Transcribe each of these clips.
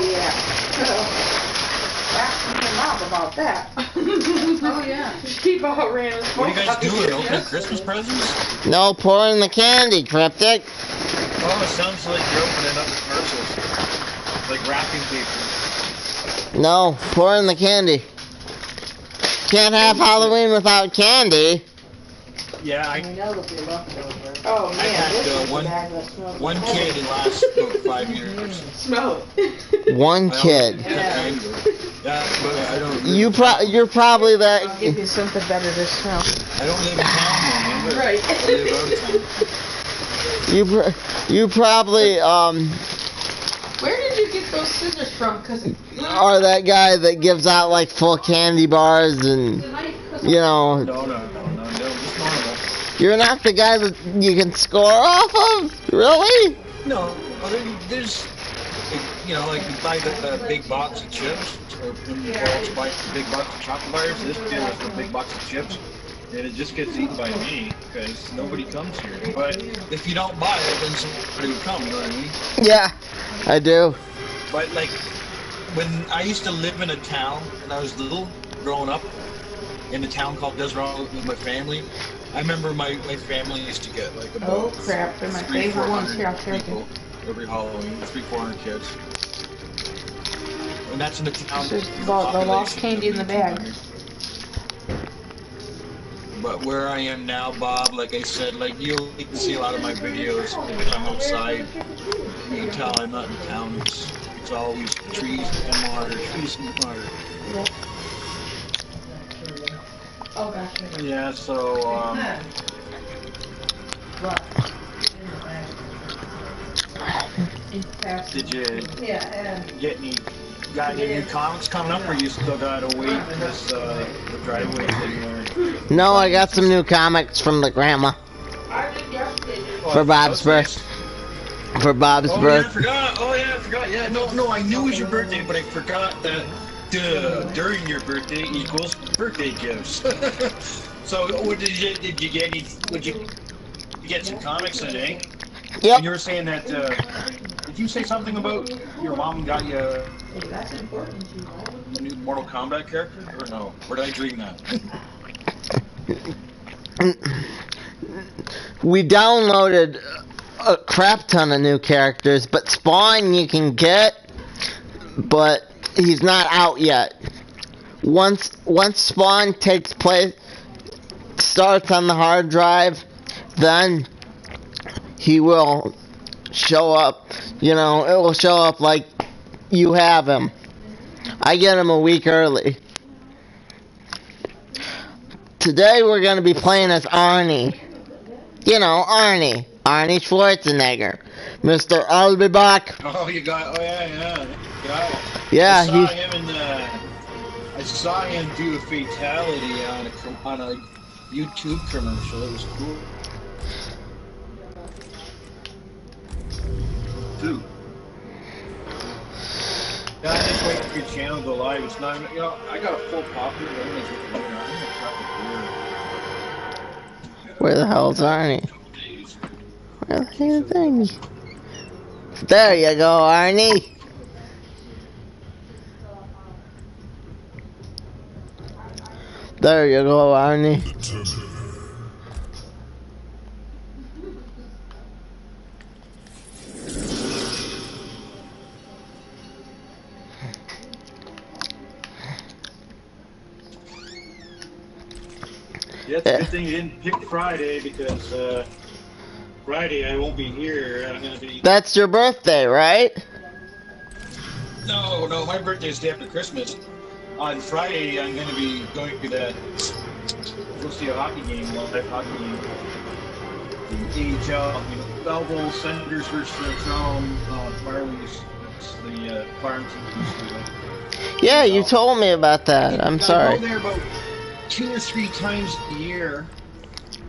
Oh, yeah. Ask me mom about that. Oh, yeah. Keep all random What are you guys doing? Opening Christmas presents? No, pouring the candy, Cryptic. Oh, it sounds like you're opening up the parcels. Like wrapping paper. No, pouring the candy. Can't have Halloween without candy. Yeah, We know that they leftover. Oh, man. I had this is the one bag that smells one like candy lasts about 5 years. Smell it. One kid. Yeah, but I don't. You're probably I'll that. give you something better to smell. I don't live in town, man. Right. I live out of town. You probably Where did you get those scissors from? Cause are that guy that gives out like full candy bars and you know. No, just normal. You're not the guy that you can score off of, really? No, there's, you know, like you buy the big box of chips, or when you also buy the big box of chocolate bars. This deal is the big box of chips, and it just gets eaten by me because nobody comes here. But if you don't buy it, then somebody would come. You know what I mean? Yeah, I do. But like when I used to live in a town when I was little, growing up in a town called Desron with my family. I remember my family used to get like about oh crap, they're my favorite ones here. I'll take people every Halloween, 300-400 kids. And that's in the town. This is the lost candy in the bag. But where I am now, Bob, like I said, like you can see a lot of my videos when I'm outside. You can tell I'm not in town. It's always trees and water, trees and water. Oh gosh. Yeah, so did you got any new comics coming up, or you still gotta wait because the driveway's anywhere? No, I got some new comics from the grandma for Bob's birth. For Bob's birth. Yeah, I forgot. Oh yeah, I forgot. Yeah, no, I knew it was your birthday, but I forgot that during your birthday equals birthday gifts. So, what did you get? Any? Would you get some comics today? Yep. And you were saying that. Did you say something about your mom got you a new Mortal Kombat character, or no? Or did I dream that? We downloaded a crap ton of new characters, but Spawn you can get, but he's not out yet. Once Spawn takes place, starts on the hard drive, then he will show up. You know, it will show up like you have him. I get him a week early. Today we're going to be playing as Arnie. You know, Arnie Schwarzenegger. Mr. I'll be back. Oh, you got. Oh yeah. Yeah, I saw him do a fatality on a YouTube commercial. It was cool. Dude. Yeah, I just wait for your channel to go live. It's not, you know, I got a full popular. Where the hell's Arnie? Where the hell is Arnie? There you go, Arnie. There you go, Arnie. Yeah, it's a good thing you didn't pick Friday because Friday I won't be here. I'm gonna be. That's your birthday, right? No, my birthday is the day after Christmas. On Friday, I'm gonna be going to go see a hockey game, live hockey game. The AHL, Belleville Senators versus the Toronto Marlies. It's the farm team. Yeah, you told me about that. I'm sorry. I go there about 2 or 3 times a year,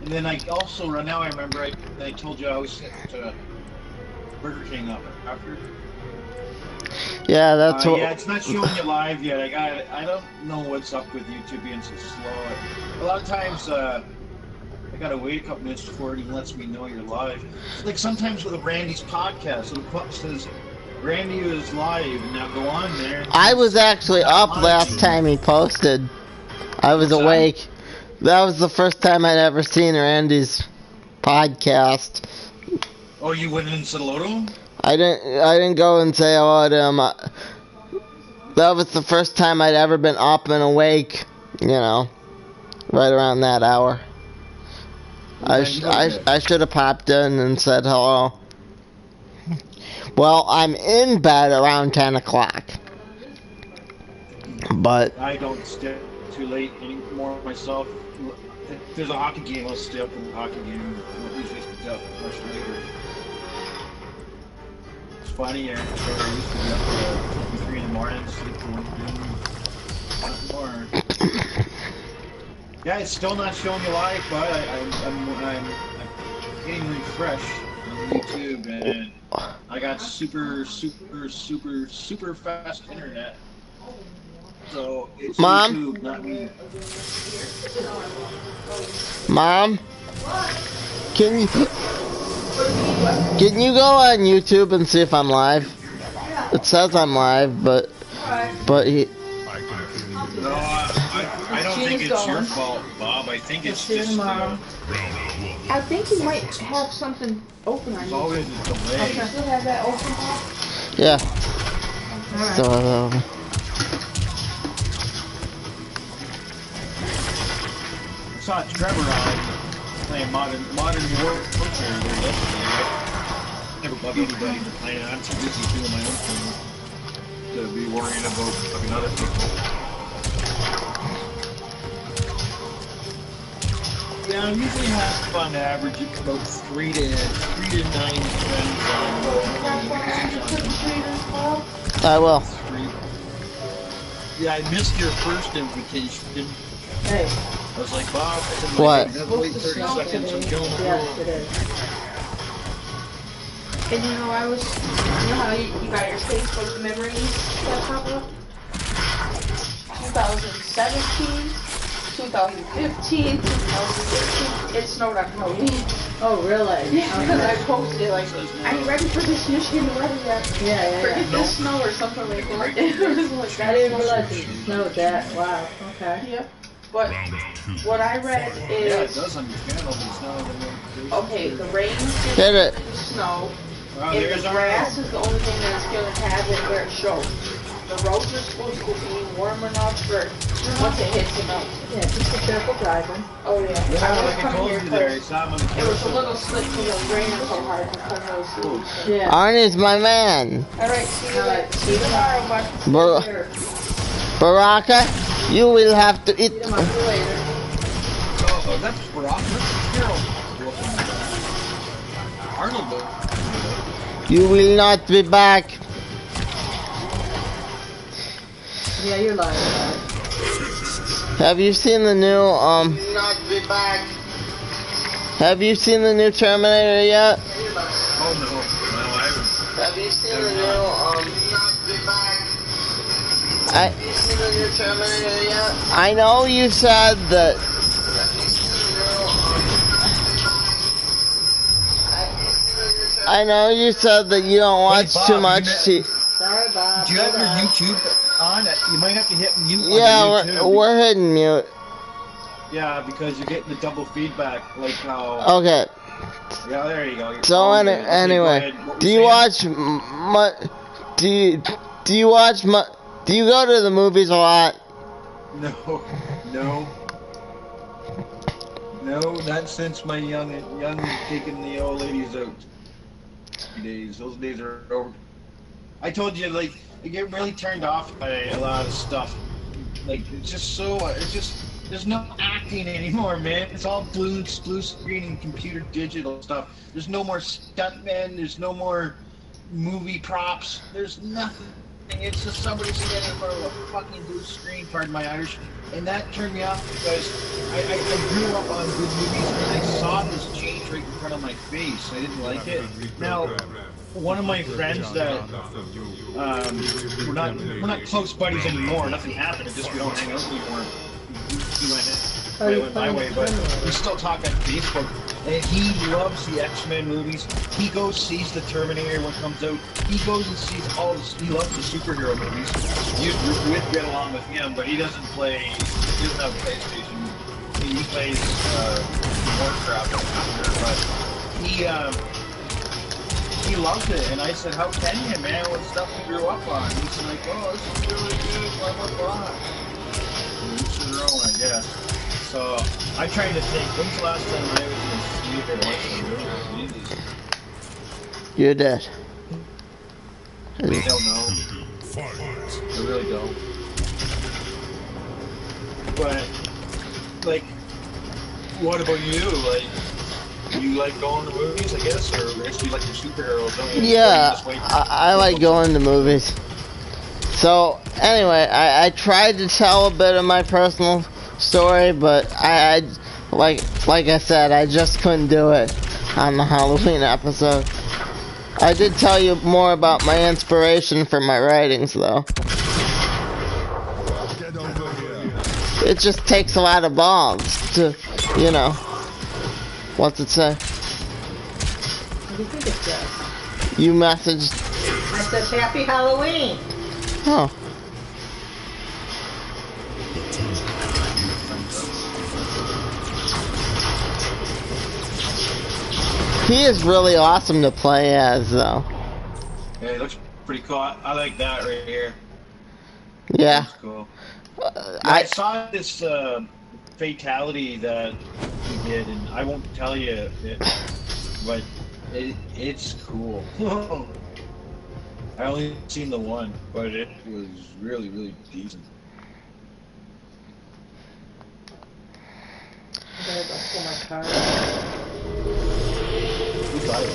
and then I also now I remember I told you I was at Burger King up after. Yeah, that's what. Yeah, it's not showing you live yet. I don't know what's up with YouTube being so slow. A lot of times I gotta wait a couple minutes before it even lets me know you're live. Like sometimes with a Randy's podcast, it says Randy was live. Now go on there. I was actually up last time he posted. I was What's that? awake. That was the first time I'd ever seen Randy's podcast. Oh, you went in and said hello to him? I didn't go and say hello to him. That was the first time I'd ever been up and awake, you know, right around that hour. I should have popped in and said hello. Well, I'm in bed around 10 o'clock. But I don't stay too late anymore myself. If there's a hockey game, I'll stay up in the hockey game. I'll usually stay up much later. It's funny, I used to be up till 3 in the morning, sleep till 1 not more. Yeah, it's still not showing you live, but I'm getting refreshed on YouTube, and I got super fast internet. So it's Mom? YouTube, not me. Mom, can you go on YouTube and see if I'm live? It says I'm live, but he. No, I don't think it's your fault, Bob. I think it's just I think you might have something open on there's you. always a delay. You still have that open, Bob? Yeah. Alright. So, I saw Trevor on playing Modern Warfare there yesterday. Never bug anybody for playing. I'm too busy doing my own thing to be worrying about fucking other people. Yeah, I usually have on average about 3 to 9 friends on. I will. Yeah, I missed your first invitation. Hey. I was like, Bob, I said, What? Let's wait 30 seconds. I'm killing the Yes, world. it is. And you know, you know how you got your Facebook memories that pop up? 2017, 2015, 2016, it snowed on Halloween. Oh, really? Yeah, because I posted it like, are you ready for this Michigan weather yet? Yeah. Forget this snow or something like that. It was like, I didn't realize it snowed that. Wow. Okay. Yep. But what I read Yeah, it is, does understand all these now. okay, the rain Hit it. snow, Wow, and there's the our grass is the only thing that's going to have it where it shows. The roads are supposed to be warm enough for once it hits the mountain. Yeah, just be careful driving. Oh yeah. Yeah, I was like I coming told here you there, I because saw him on the it was a carousel. little slick because it was raining so hard because I was sleeping. Yeah. Arnie's my man. Alright, see you, Alright, see you tomorrow, bud. Bar- Here. Baraka, you will have to eat. See you later. Oh, that's Brock. Arnold. You will not be back. Yeah, you're lying. Have you seen the new Not be back. Have you seen the new Terminator yet? Oh no, I haven't. Have you seen the new Not be back. Have you seen the new Terminator yet? I know you said that. I know you said that you don't watch Bob, too much. Sorry, Bob. Do you have Hold your on. YouTube on? You might have to hit mute on Yeah, your YouTube. we're hitting mute. Yeah, because you're getting the double feedback, like how. Okay. Yeah, there you go. So Oh, okay, anyway, go ahead. What do were you saying? watch do you watch do you go to the movies a lot? No, not since my young taking the old ladies out days. Those days are over. I told you, like, I get really turned off by a lot of stuff. Like, it's just there's no acting anymore, man. It's all blue screen and computer digital stuff. There's no more stuntmen. There's no more movie props. There's nothing. It's just somebody standing in front of a fucking blue screen, pardon my Irish. And that turned me off because I grew up on good movies and I saw this change right in front of my face. I didn't like it. Now, one of my friends that we're not close buddies anymore. Nothing happened. It's just we don't hang out anymore. He went my way, but we still talk on Facebook. And he loves the X-Men movies. He goes, sees the Terminator when it comes out. He goes and sees all this. He loves the superhero movies. You'd get along with him, but he doesn't play. He doesn't have a PlayStation. He plays Warcraft, but he loves it. And I said, "How can you, man? What stuff you grew up on?" He's like, "Oh, this is really good. Blah blah blah." Each to their own, I guess. So I tried to think, when's the last time I was in the theater watching movies? You're dead. I don't know. I really don't. But, like, what about you? Like, you like going to movies, I guess, or I guess you like the superheroes, don't you? Yeah, I like going to movies. So, anyway, I tried to tell a bit of my personal story, but I like I said, I just couldn't do it on the Halloween episode. I did tell you more about my inspiration for my writings, though. It just takes a lot of balls to, you know, what's it say? What do you think it says? You messaged. I said Happy Halloween. Oh. He is really awesome to play as, though. Yeah, he looks pretty cool. I like that right here. Yeah. That's cool. I saw this fatality that he did, and I won't tell you it, but it's cool. I only seen the one, but it was really, really decent. I better go pull my card. Who's I like?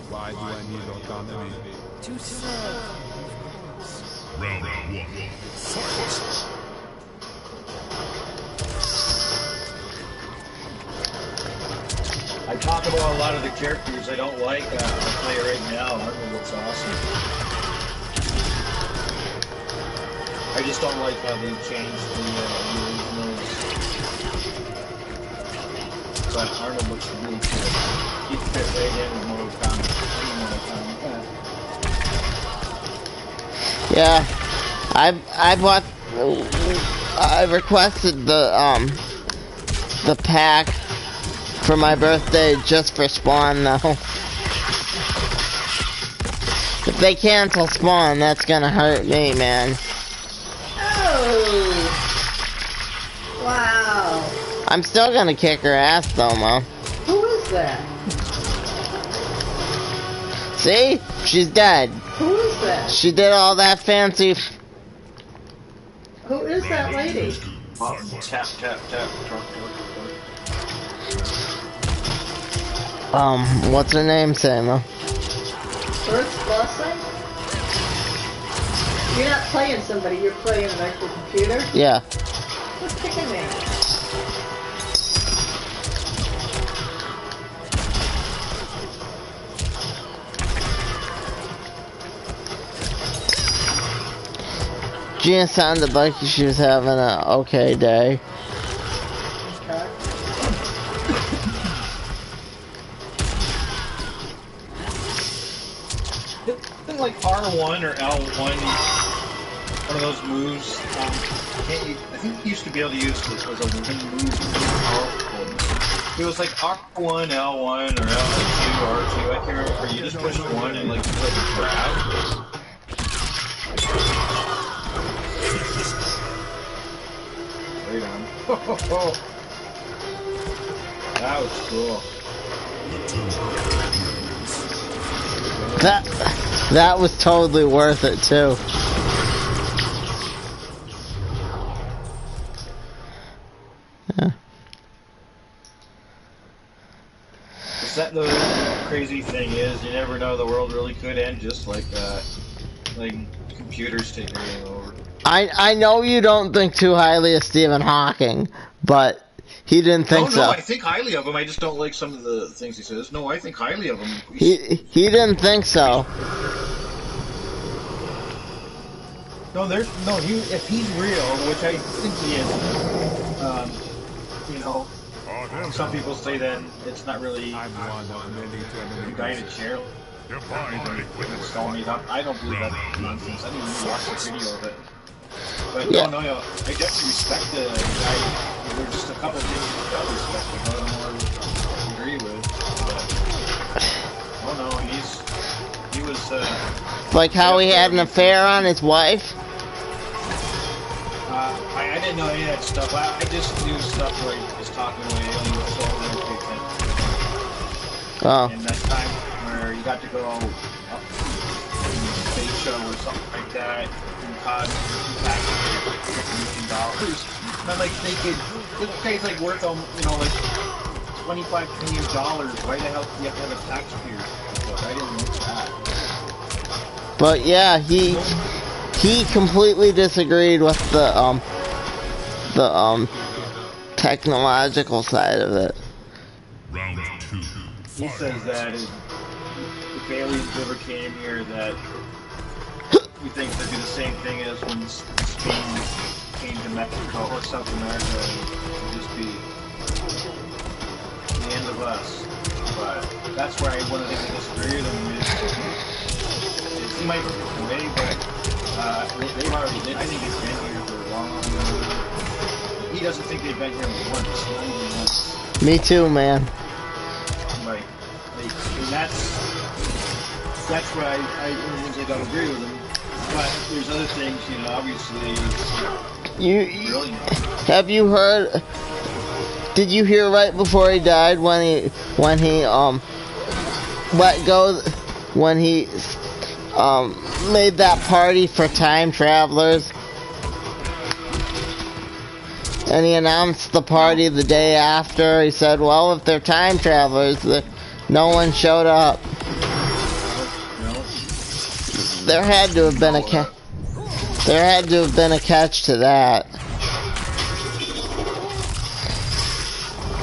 Why do I need autonomy? To serve. Round one. Fight! I talk about a lot of the characters I don't like. I play right now. Arnold looks awesome. I just don't like how they changed the originals. But Arnold looks really good. He fit right in with Mortal Kombat. Yeah. I requested the pack for my birthday just for Spawn, though. If they cancel Spawn, that's gonna hurt me, man. Oh! Wow. I'm still gonna kick her ass, though, Mom. Who is that? See? She's dead. Who is that? She did all that fancy... Who is that lady? Tap, tap, tap. What's her name, Samuel? Earth's Blessing? You're not playing somebody, you're playing like the computer? Yeah. Who's kicking me? Gina sounded like she was having an okay day. Okay. Something like R1 or L1, one of those moves. I think you used to be able to use this as a win move. It was like R1, L1, or L2, R2. I can't remember. You just push one and like grab. Right on. That was cool. That was totally worth it, too. Yeah. Is that the crazy thing is, you never know, the world really could end just like that. Like, computers taking over. I know you don't think too highly of Stephen Hawking, but he didn't think so. No, I think highly of him. I just don't like some of the things he says. No, I think highly of him. He didn't think so. No, there's no. If he's real, which I think he is, you know, some people say that it's not really I'm one of many a to guy in a chair. It's all made up. I don't believe that nonsense. I didn't even watch the video of it. But Yeah. no, I definitely respect the guy. There's just a couple of things I don't respect about him or agree with. But, oh no, he was. Like how he had an affair on his wife. I didn't know any of that stuff. I just knew stuff where he was talking away and he was so irritated. Oh. And that time where you got to go up to a stage show or something like that and cause $1 million. Not like they could. This guy's like worth like $25 million. Why the hell do you have to have a taxpayer? I didn't know that. But yeah, he completely disagreed with the technological side of it. Round 2. He says that if aliens ever came here, that he thinks they'd do the same thing as when Spain came to Mexico or South America, and it'd just be the end of us. But that's where one of the things I disagree with him is he might be away, but they've already been. I think they've been here for a long time. He doesn't think they've been here once, not even once. Me too, man. Like, and that's where I don't agree with him. But there's other things, obviously. Brilliant. Have you heard? Did you hear right before he died when he let go, when he made that party for time travelers? And he announced the party the day after. He said, well, if they're time travelers, no one showed up. There had to have been a catch to that.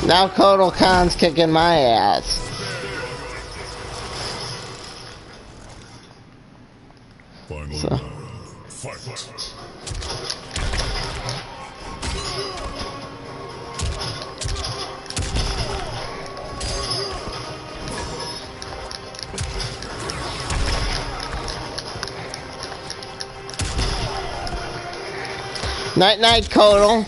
Now Kotal Khan's kicking my ass. Final So. round. Fight. Night night, Kotal.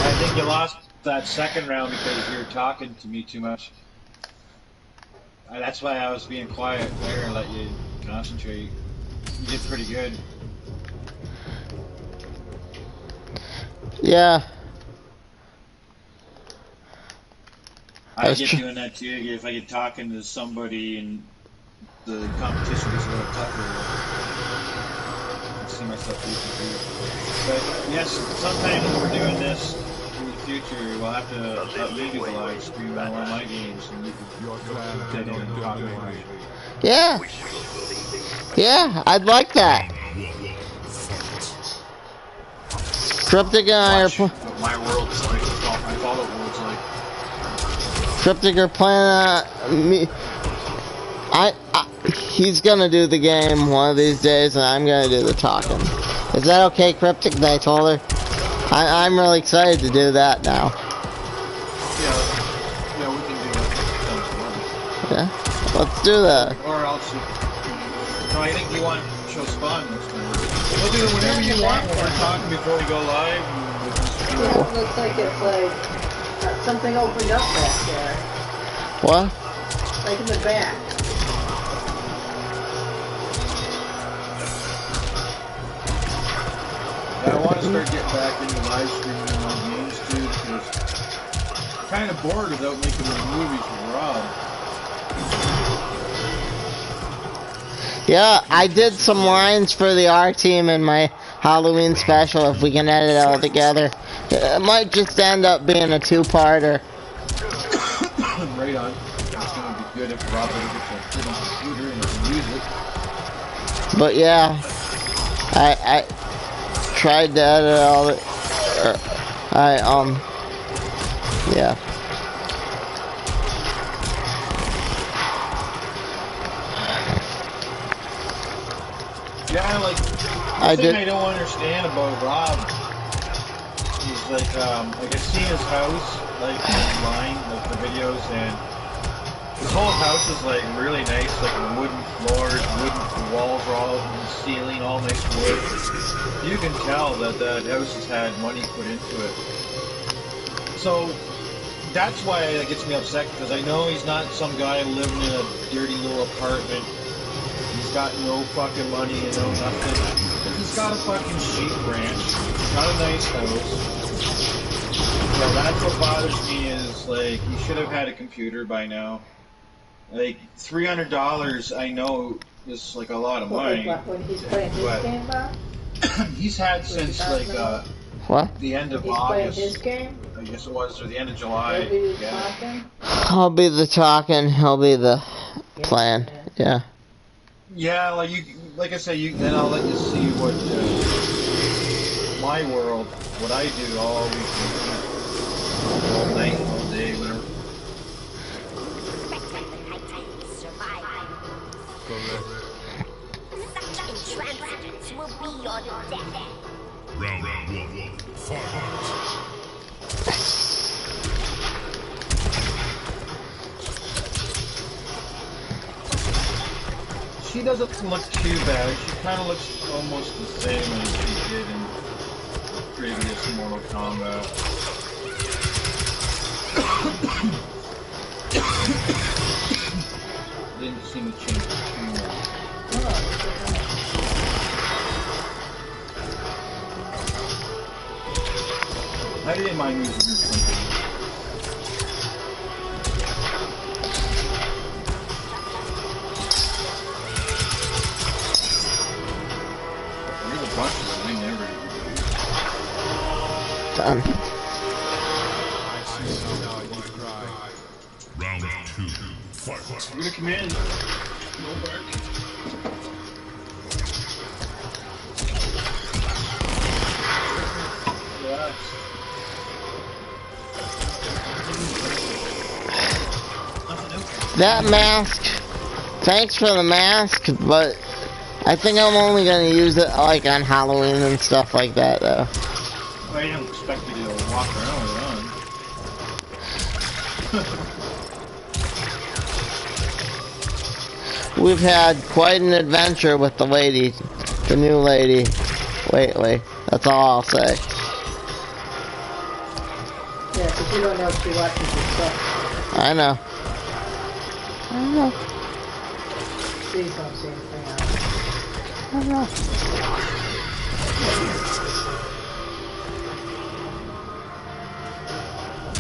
I think you lost that second round because you were talking to me too much. That's why I was being quiet there and let you concentrate. You did pretty good. Yeah. I get doing that too. If I get talking to somebody and the competition gets a little tougher, I see myself losing too. But yes, sometime when we're doing this in the future, we'll have to maybe live stream one of my games and you Your clan can get in cannot and talk dominate. about it. Yeah. Yeah, I'd like that. Cryptic and I are Watch what my world's like, what my Fallout world's like. Cryptic are planning on me. He's gonna do the game one of these days, and I'm gonna do the talking. Is that okay, Cryptic? That I told her. I'm really excited to do that now. Yeah, we can do that. Yeah, let's do that. Or else, no, I think you want to show Spawn this time. We'll do it whenever you want when we're talking before we go live. And we'll just do Yeah, it. it looks like it's like something opened up back there. What? Like in the back. I want to start getting back into live streaming my games too, because I'm kind of bored without making the movies with Rob. Yeah, I did some lines for the R team in my Halloween special. If we can edit it all together, it might just end up being a two-parter. Right on. It's going to be good if Rob ever gets a good computer and can use it. But yeah, I tried to edit all the. Yeah. Yeah, like, the thing I don't understand about Rob is, like I see his house, like, online, like, the videos, and his whole house is, like, really nice, like, wooden floors, wooden walls are all in the ceiling, all nice wood. You can tell that that house has had money put into it. So, that's why it gets me upset, because I know he's not some guy living in a dirty little apartment. He's got no fucking money, you know, nothing. But he's got a fucking sheep ranch. He's got a nice house. So that's what bothers me is, like, he should have had a computer by now. Like, $300, I know, is, like, a lot of money. When he's playing his game, Bob? He's had since, like, What? the end of He's playing his August. game? I guess it was, or the end of July. He'll be Yeah. talking? I'll be the talking. He'll be the playing. Yeah. Yeah, like you, like I say, then I'll let you see what my world, what I do all week, all night, all day, whatever. Round one. Fight. She doesn't look too bad. She kind of looks almost the same as she did in previous Mortal Kombat. Didn't seem to change too much. I didn't mind using her something. There's a bunch of them I never even Done. I see now you cry. Round two. Fight. We're gonna come in. No bark. Relax. That mask. Thanks for the mask, but I think I'm only gonna use it like on Halloween and stuff like that, though. I didn't expect you to walk around with it on. We've had quite an adventure with the lady, the new lady. Wait, that's all I'll say. Yeah, because you don't know if she watches your stuff. I know. Please don't say anything else.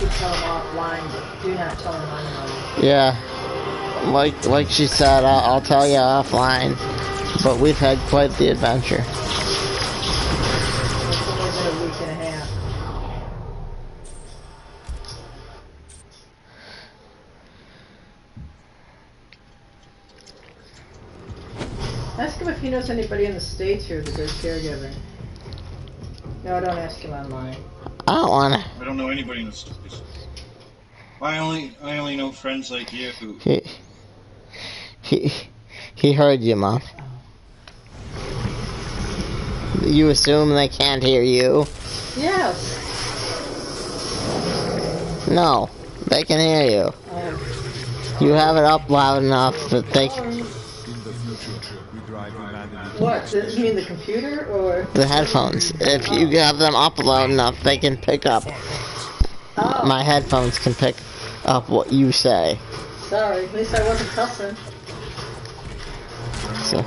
You tell them offline, but do not tell them online. Yeah. Like she said, I'll tell you offline. But we've had quite the adventure. It's only been a week and a half. Ask him if he knows anybody in the States here that does caregiving. No, don't ask him online. I don't wanna. I don't know anybody in the States. I only know friends like you who. He heard you, Mom. You assume they can't hear you? Yes. No, they can hear you. You have it up loud enough that they can. In the future, we drive humanity. What? Does it mean the computer or? The headphones. If you have them up loud enough, they can pick up. Oh. My headphones can pick up what you say. Sorry, at least I wasn't cussing. So,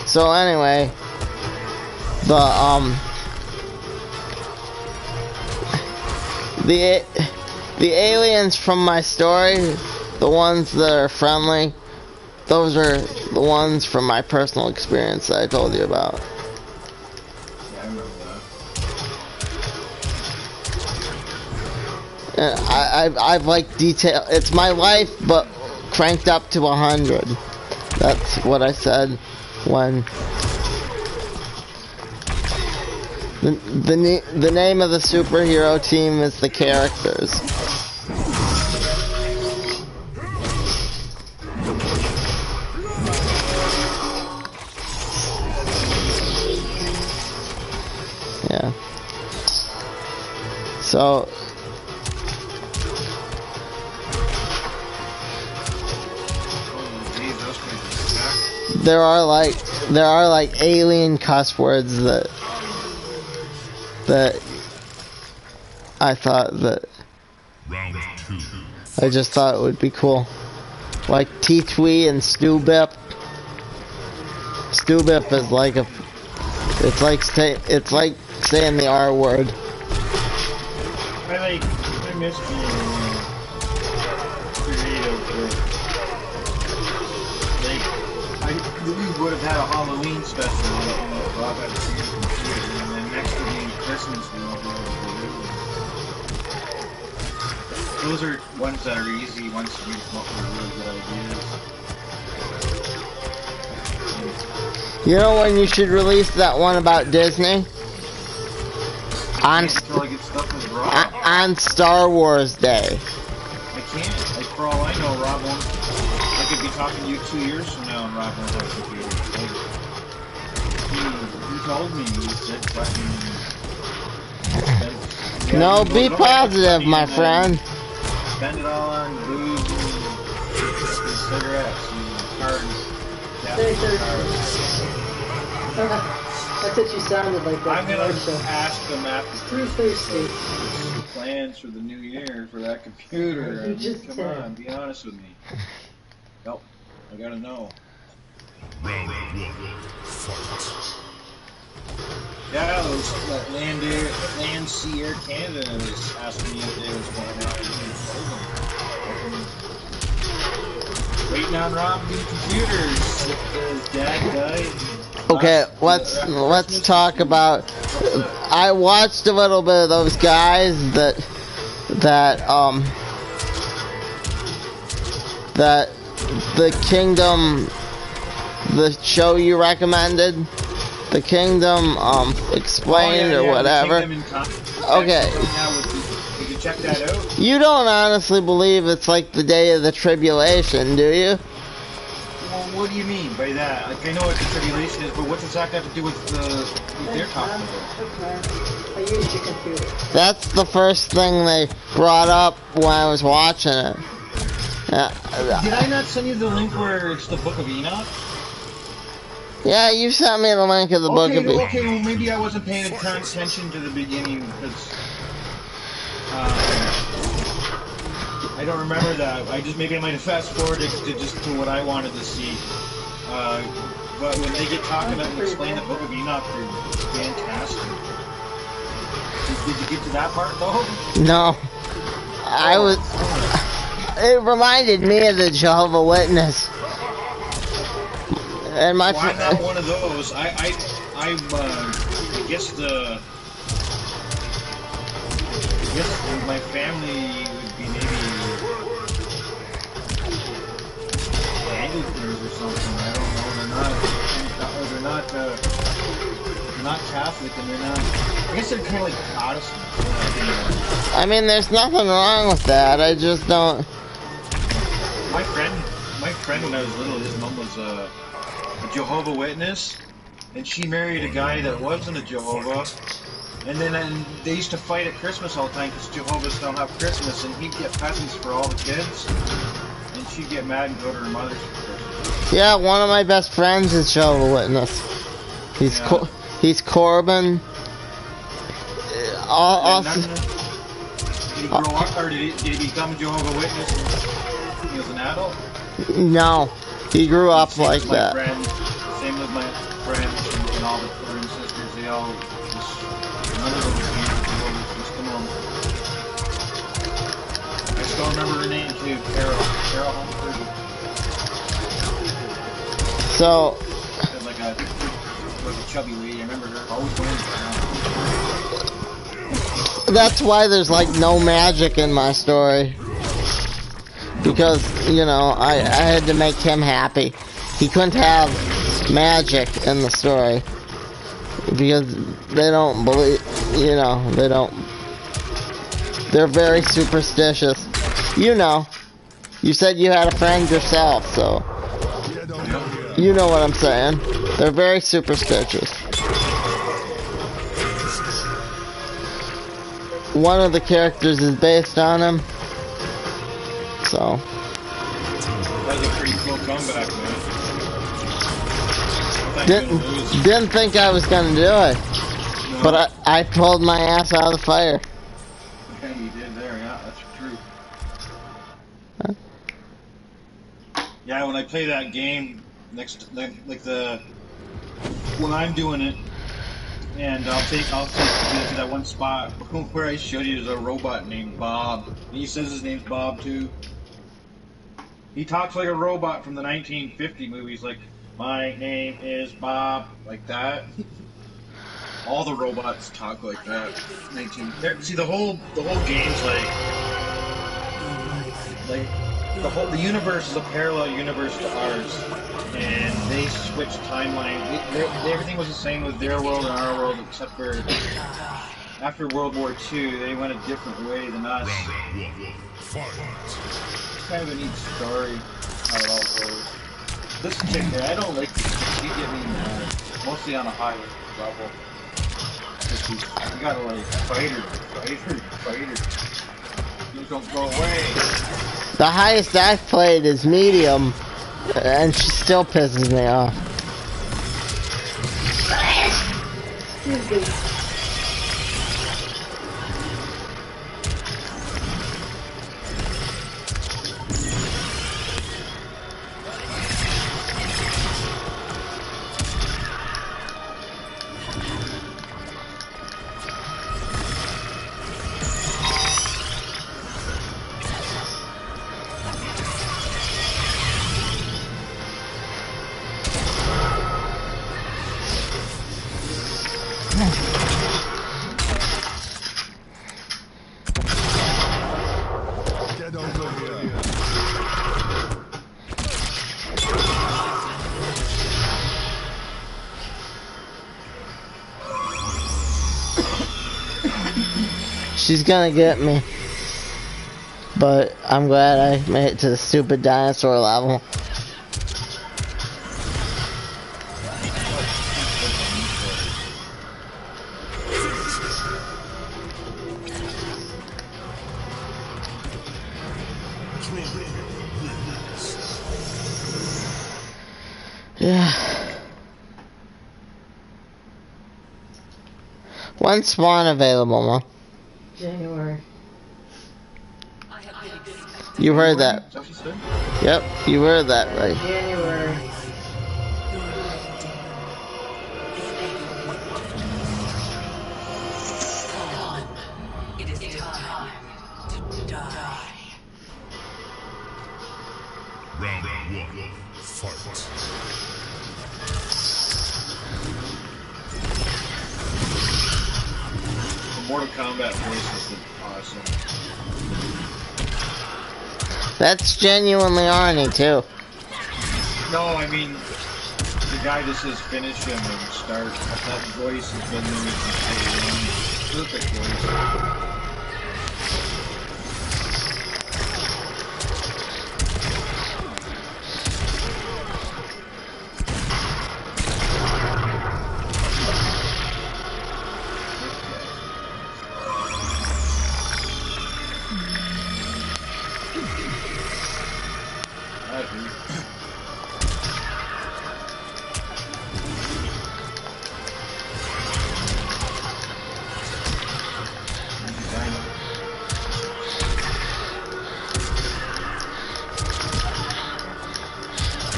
so anyway, the aliens from my story, the ones that are friendly, those are the ones from my personal experience that I told you about. Yeah, I remember that. And I've like detail. It's my life, but cranked up to 100. That's what I said when the name of the superhero team is the characters. Yeah. So there are like alien cuss words that I thought that Round 2. I just thought it would be cool. Like T-Twee and Stubip. Stubip is like a it's like saying the R word. I miss being creative. I really would have had a Halloween special, Rob had to see the computer, and then next to being Christmas, we won't be able to do. Those are ones that are easy once you come up with really good ideas. You know when you should release that one about Disney? Until I get stuff with Rob. On Star Wars Day. I can't. Like, for all I know, Rob won't. I could be talking to you 2 years from now and Rob won't have a computer. Like, he told me, he said fucking... No, be positive, my friend. Spend it all on booze and cigarettes and cards. That's what you sounded like that I'm gonna commercial. ask them after Too thirsty. plans for the new year for that computer. I mean, just come did. on, be honest with me. Nope, I gotta know. Round 1. Fight. Yeah, those Land Sea Air Canada was asking me if they was going out and waiting on Rob to do computers. His dad died. Okay, let's talk about. I watched a little bit of those guys that the Kingdom, the show you recommended, the Kingdom Explained or whatever. Okay. Did you check that out? You don't honestly believe it's like the day of the tribulation, do you? Well, what do you mean by that? Like, I know what the tribulation is, but what does that have to do with what they're talking about? I used your computer. That's the first thing they brought up when I was watching it. Did I not send you the link where it's the Book of Enoch? Yeah, you sent me the link of the book of Okay, well maybe I wasn't paying attention to the beginning because I don't remember that. Maybe I might have fast forwarded to what I wanted to see. But when they get talking about and explain the Book of Enoch, they're fantastic. Did you get to that part though? No. I was... It reminded me of the Jehovah's Witness. And my I'm not one of those. I guess my family would be maybe Anglicans or something. I don't know. They're not Catholic, and they're not. I guess they're kind of like Protestants. I mean, there's nothing wrong with that. I just don't. My friend, when I was little, his mom was a Jehovah's Witness, and she married a guy that wasn't a Jehovah. And then they used to fight at Christmas all the time because Jehovah's don't have Christmas, and he'd get presents for all the kids, and she'd get mad and go to her mother's for Christmas. Yeah, one of my best friends is Jehovah's Witness. He's Yeah. he's Corbin. Also, Did he grow up, or did he become a Jehovah's Witness when he was an adult? no, he grew up Same like with my that. friends, same with my friends and all the brothers and sisters. They all just, none of them came to Jehovah's, just the normal. I still remember her name too, Carol Humphrey. So Like a chubby lady. I remember her always going around. that's why there's like no magic in my story. Because, you know, I had to make him happy. He couldn't have magic in the story. Because they don't believe, you know, they don't. They're very superstitious. You know. You said you had a friend yourself, so. You know what I'm saying. They're very superstitious. One of the characters is based on him. So. That was a pretty cool comeback, man. I thought you were gonna lose. Didn't think I was gonna do it. No. But I pulled my ass out of the fire. Yeah, you did there, yeah, that's true. Yeah, when I play that game, when I'm doing it, and I'll take you to that one spot where I showed you there's a robot named Bob. And he says his name's Bob too. He talks like a robot from the 1950 movies, like, my name is Bob, like that. All the robots talk like that. See, the whole game's like the universe is a parallel universe to ours, and they switched timelines. Everything was the same with their world and our world, except for after World War II, they went a different way than us. Round 1. Fight. It's kind of a neat story how it all goes. This chick here, I don't like this chick. She get me mad, mostly on a high level. You gotta like fight her. You don't go away. The highest I've played is medium, and she still pisses me off. Get over here. She's gonna get me. But I'm glad I made it to the stupid dinosaur level. Yeah. When's Spawn available, Mom? January. You heard that. Is that what she said? Yep, you heard that right. January. It is time to die. Round 1. Fight. The Mortal Kombat voice is awesome. That's genuinely Arnie, too. No, I mean, the guy that says finish him and start, that voice has been there since day one. Perfect voice.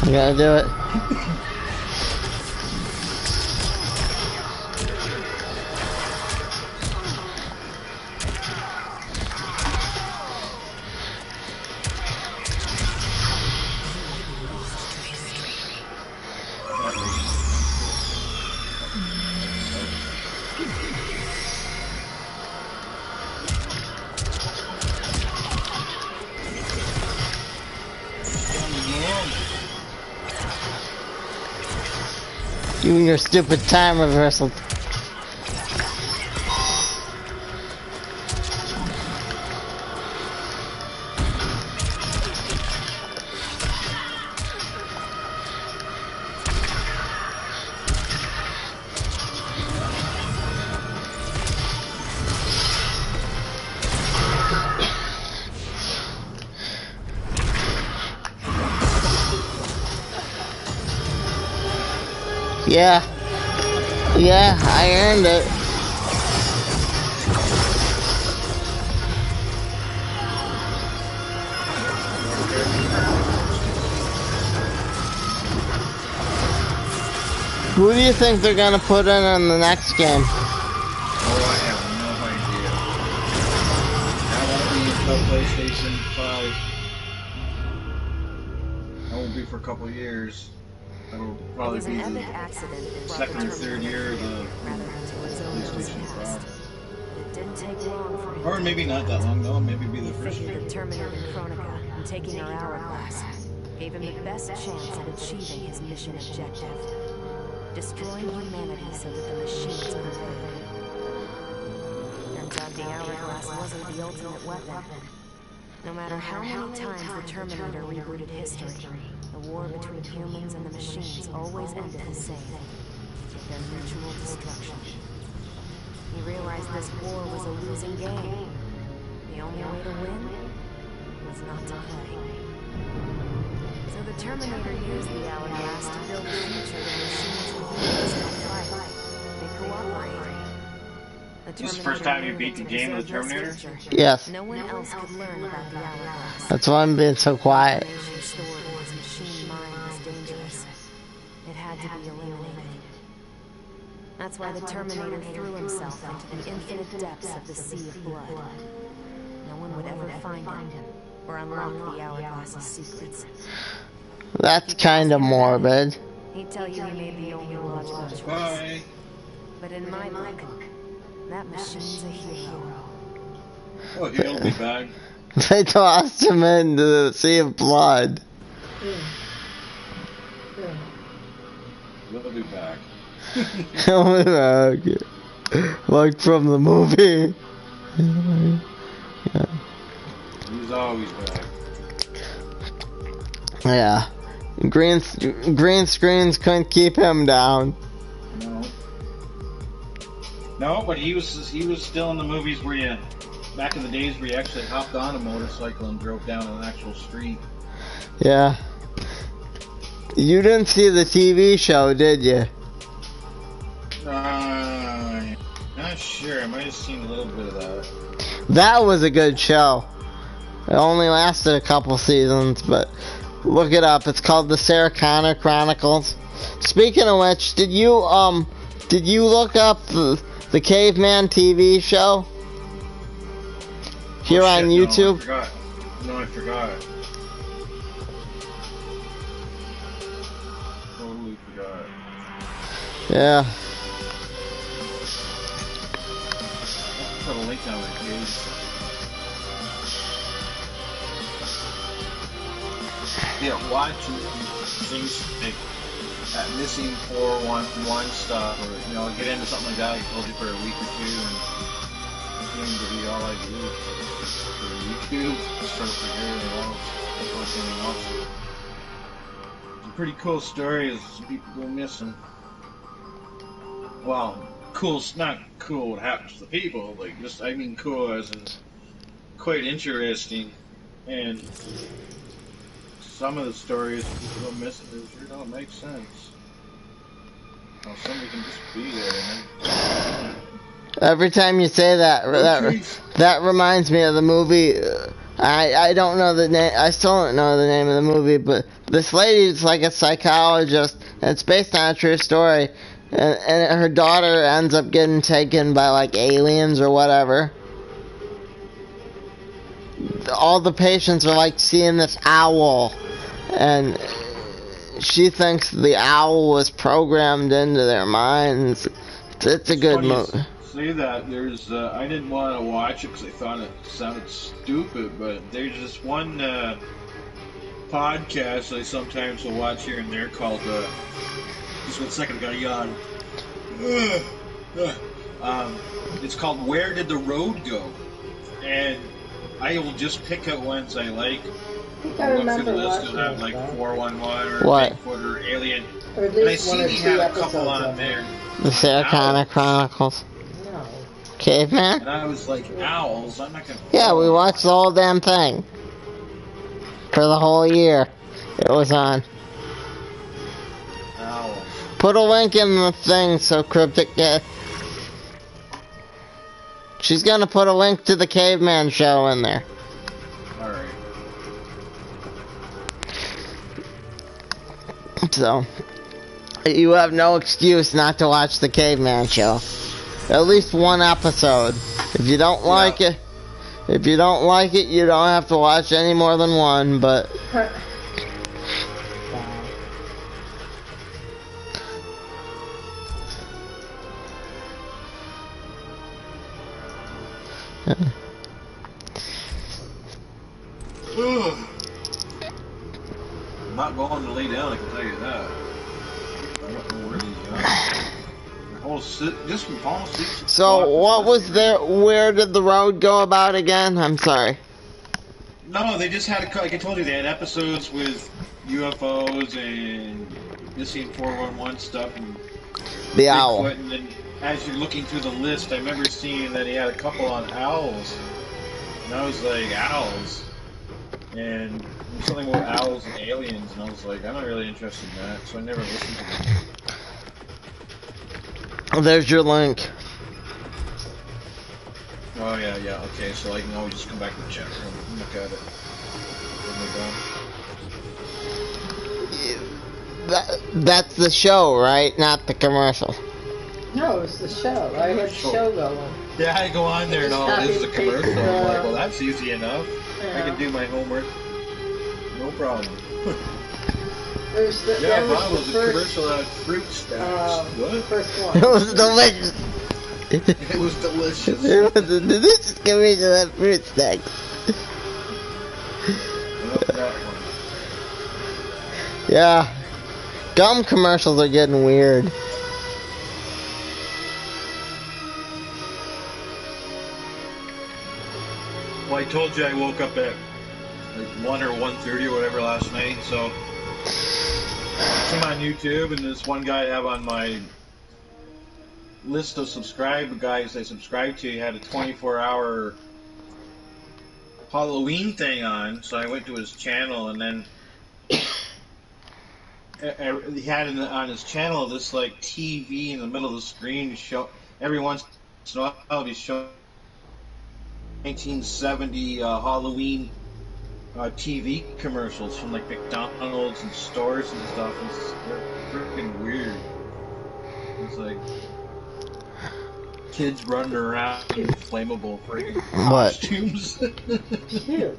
You gotta do it. You and your stupid time reversal. Yeah. Yeah, I earned it. Who do you think they're gonna put in the next game? Oh, I have no idea. That won't be until PlayStation 5. That won't be for a couple of years. That'll probably be the second or third year of the PlayStation 5. It didn't take long for him. Or maybe not that long though, maybe be the first Defeated year. the Terminator Chronica and taking her hourglass gave him the best chance at achieving his mission objective. Destroying humanity so that the machines could live. Turns out the hourglass wasn't the ultimate weapon. No matter how many times the Terminator rebooted history, the war between humans and the machines always ended the same, with their mutual destruction. He realized this war was a losing game. The only way to win was not to play. So the Terminator used the hourglass to build a future where machines and humans don't fight. They cooperate. This is the first time you beat the game of the Terminator? Yes. No one else could learn about the hourglass. That's why I'm being so quiet. Information stored in his machine mind was dangerous. It had to be eliminated. That's why the Terminator threw himself into the infinite depths of the Sea of Blood. No one would ever find him or unlock the hourglass's secrets. That's kind of morbid. He'd tell you he made the only logical choice. Bye. But in my book, that machine's a hero. Oh, he'll be back. They tossed him into the Sea of Blood. He'll be back. He'll be back. Like from the movie. He's always back. Yeah. Green screens couldn't keep him down. No. No, but he was still in the movies where you, back in the days where you actually hopped on a motorcycle and drove down an actual street. Yeah. You didn't see the TV show, did you? Not sure. I might have seen a little bit of that. That was a good show. It only lasted a couple seasons, but look it up. It's called the Sarah Connor Chronicles. Speaking of which, did you look up the Caveman TV show here on YouTube? No, I forgot. Totally forgot. Yeah. I'll put a link down there, please. Yeah, watch things like that missing 411 stuff, or get into something like that. I told you for a week or two, and it seemed to be all I do for YouTube. Just trying to figure it out. Don't watch anything else. Some pretty cool stories. People go missing. Well, cool. Not cool what happens to the people. Like I mean cool as in quite interesting, and. Some of the stories people go missing, it sure don't make sense. How somebody can just be there and then Every time you say that, that reminds me of the movie. I don't know the name. I still don't know the name of the movie, but this lady's like a psychologist, and it's based on a true story. And her daughter ends up getting taken by like aliens or whatever. All the patients are like seeing this owl, and she thinks the owl was programmed into their minds. It's a good movie. Say that there's I didn't want to watch it because I thought it sounded stupid, but there's this one podcast I sometimes will watch here and there called just 1 second, I gotta yawn. It's called Where Did the Road Go? And I will just pick out ones I like. I Look through the remember list, watching you'll have it, like though. 411 or What? Bigfoot or Alien. Or at And I least one see or he two had a episodes couple on of there. The Sarah Connor Chronicles. No. Caveman? And I was like, owls? I'm not gonna. Yeah, we watched the whole damn thing. For the whole year. It was on. Owls. Put a link in the thing so Cryptic get. She's gonna put a link to the Caveman show in there. Alright. So, you have no excuse not to watch the Caveman show. At least one episode. If you don't like it, you don't have to watch any more than one, but... I'm not going to lay down, I can tell you that. I don't know where these are. Just from falling asleep. So, what was there? Where did the road go about again? I'm sorry. No, they just had, like I told you, they had episodes with UFOs and missing 411 stuff and The owl. Bigfoot, and then as you're looking through the list, I remember seeing that he had a couple on owls. And I was like, owls? And something about owls and aliens, and I was like, I'm not really interested in that, so I never listened to them. There's your link. Oh, yeah, okay, so I can always just come back to the chat room and look at it when we're done. That's the show, right? Not the commercial. No, it's the show. I had the show going. Yeah, I go on there and all, this is a commercial. I'm like, well, that's easy enough. I can do my homework. No problem. There's the, Yeah, that mine was was the a first, commercial at Fruit Stacks. What? first one. It was delicious. It was delicious. It was a delicious commercial at Fruit Stacks. That one. Yeah. Gum commercials are getting weird. Well, I told you I woke up at like 1 or 1:30 or whatever last night, so I came on YouTube, and this one guy I have on my list of subscribe guys I subscribe to, he had a 24-hour Halloween thing on, so I went to his channel, and then he had on his channel this like TV in the middle of the screen to show every once in a while he's showing 1970 Halloween TV commercials from like McDonald's and stores and stuff. They're freaking weird. It's like kids running around in flammable freaking costumes. Cute.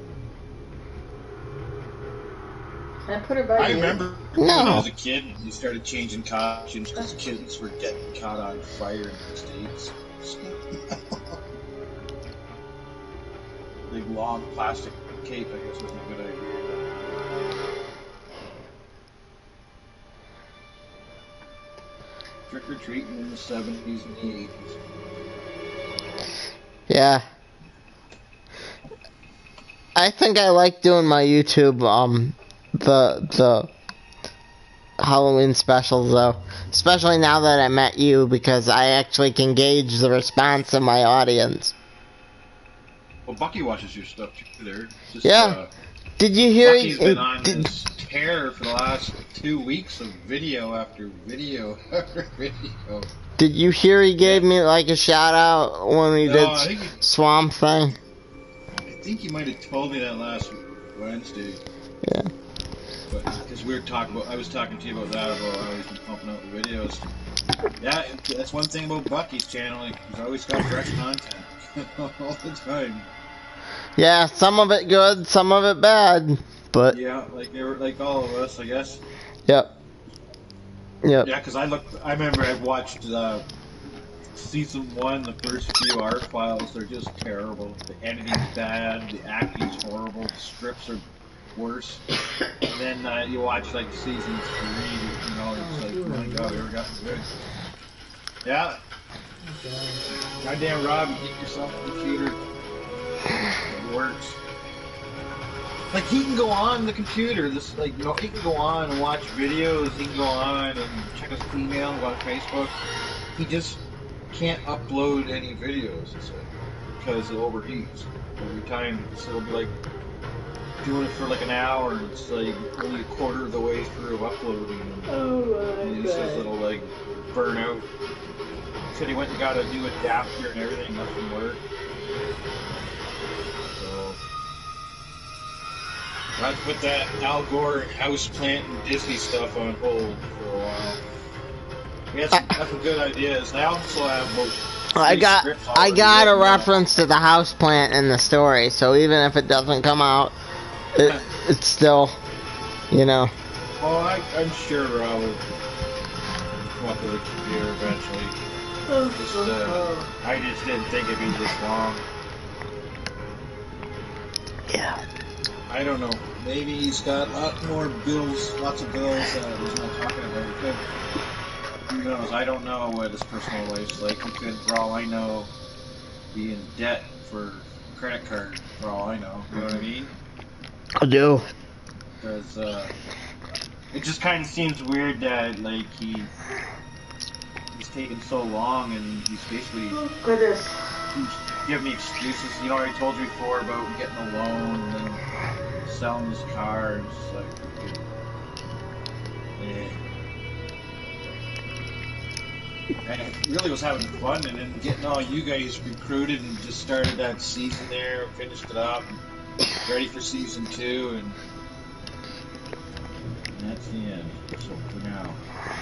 I put her by I you. remember when I was a kid, you started changing costumes because kids were getting caught on fire in the States. Big long plastic cape, I guess, was a good idea. Trick or treating in the 70s and the 80s. Yeah. I think I like doing my YouTube, the Halloween specials though. Especially now that I met you, because I actually can gauge the response of my audience. Well, Bucky watches your stuff too there. Just, Yeah. Did you hear Bucky's been on this tear for the last 2 weeks of video after video after video. Did you hear he gave me like a shout out when we No, did I think Swamp Thing? I think you might have told me that last Wednesday. Yeah. But because we were talking about, I was talking to you about that, about how he's been pumping out the videos. Yeah, that's one thing about Bucky's channel. Like, he's always got fresh content all the time. Yeah, some of it good, some of it bad, but Yeah, like all of us, I guess. yep. Yep. Yeah, because I remember I watched season 1, the first few art files. They're just terrible. The editing's bad, the acting's horrible, the scripts are worse. And then you watch like season 3, you know, it's like, oh my god, we ever gotten good. Yeah. Goddamn Rob, you get yourself a computer. It works. Like, he can go on the computer, he can go on and watch videos, he can go on and check his email and go on Facebook. He just can't upload any videos, it's like, because it overheats every time. So it'll be like doing it for like an hour, and it's like only a quarter of the way through uploading. And he says it'll like burn out. He said he went and got a new adapter and everything, nothing worked. So I put that Al Gore houseplant and Disney stuff on hold for a while. We had some good ideas. I also have about I got a written reference to the house plant in the story, so even if it doesn't come out, it's still, you know. Oh, I'm sure Rob will come up with a computer eventually. I just didn't think it'd be this long. Yeah. I don't know. Maybe he's got lots of bills that he's not talking about. He could, who knows? I don't know what his personal life's like. He could, for all I know, be in debt for a credit card, for all I know. You know what I mean? I do. Because it just kind of seems weird that, like, he's taken so long, and he's basically he's giving me excuses. You know, I told you before about getting a loan and then selling his car, and just like, and I really was having fun, and then getting all you guys recruited and just started that season there, finished it up, and ready for season 2, and that's the end. So for now,